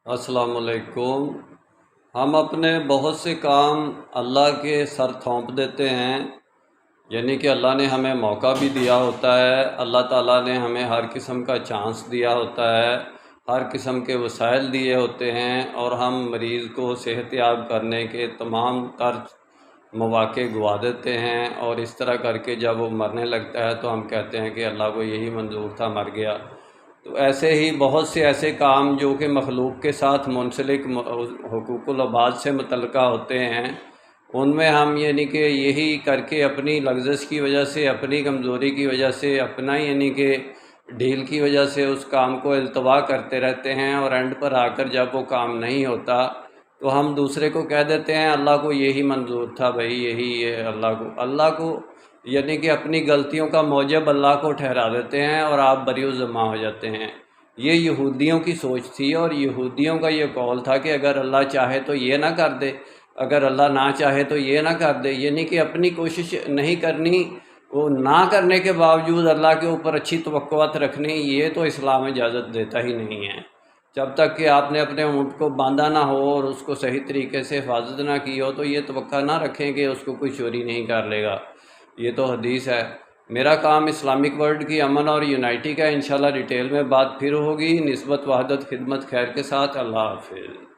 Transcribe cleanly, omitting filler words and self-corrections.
السلام علیکم۔ ہم اپنے بہت سے کام اللہ کے سر تھونپ دیتے ہیں، یعنی کہ اللہ نے ہمیں موقع بھی دیا ہوتا ہے، اللہ تعالیٰ نے ہمیں ہر قسم کا چانس دیا ہوتا ہے، ہر قسم کے وسائل دیے ہوتے ہیں، اور ہم مریض کو صحت یاب کرنے کے تمام تر مواقع گوا دیتے ہیں، اور اس طرح کر کے جب وہ مرنے لگتا ہے تو ہم کہتے ہیں کہ اللہ کو یہی منظور تھا، مر گیا۔ تو ایسے ہی بہت سے ایسے کام جو کہ مخلوق کے ساتھ منسلک حقوق العباد سے متعلقہ ہوتے ہیں، ان میں ہم یعنی کہ یہی کر کے اپنی لغزش کی وجہ سے، اپنی کمزوری کی وجہ سے، اپنا یعنی کہ ڈھیل کی وجہ سے اس کام کو التوا کرتے رہتے ہیں، اور اینڈ پر آ کر جب وہ کام نہیں ہوتا تو ہم دوسرے کو کہہ دیتے ہیں اللہ کو یہی منظور تھا بھائی، یہی یہ اللہ کو یعنی کہ اپنی غلطیوں کا موجب اللہ کو ٹھہرا دیتے ہیں، اور آپ بری الذمہ ہو جاتے ہیں۔ یہ یہودیوں کی سوچ تھی، اور یہودیوں کا یہ قول تھا کہ اگر اللہ چاہے تو یہ نہ کر دے، اگر اللہ نہ چاہے تو یہ نہ کر دے، یعنی کہ اپنی کوشش نہیں کرنی، وہ نہ کرنے کے باوجود اللہ کے اوپر اچھی توقعات رکھنی، یہ تو اسلام اجازت دیتا ہی نہیں ہے۔ جب تک کہ آپ نے اپنے اونٹ کو باندھا نہ ہو اور اس کو صحیح طریقے سے حفاظت نہ کی ہو تو یہ توقع نہ رکھیں کہ اس کو کوئی چوری نہیں کر لے گا، یہ تو حدیث ہے۔ میرا کام اسلامک ورلڈ کی امن اور یونائٹی کا، انشاءاللہ ڈیٹیل میں بات پھر ہوگی۔ نسبت وحدت خدمت خیر کے ساتھ، اللہ حافظ۔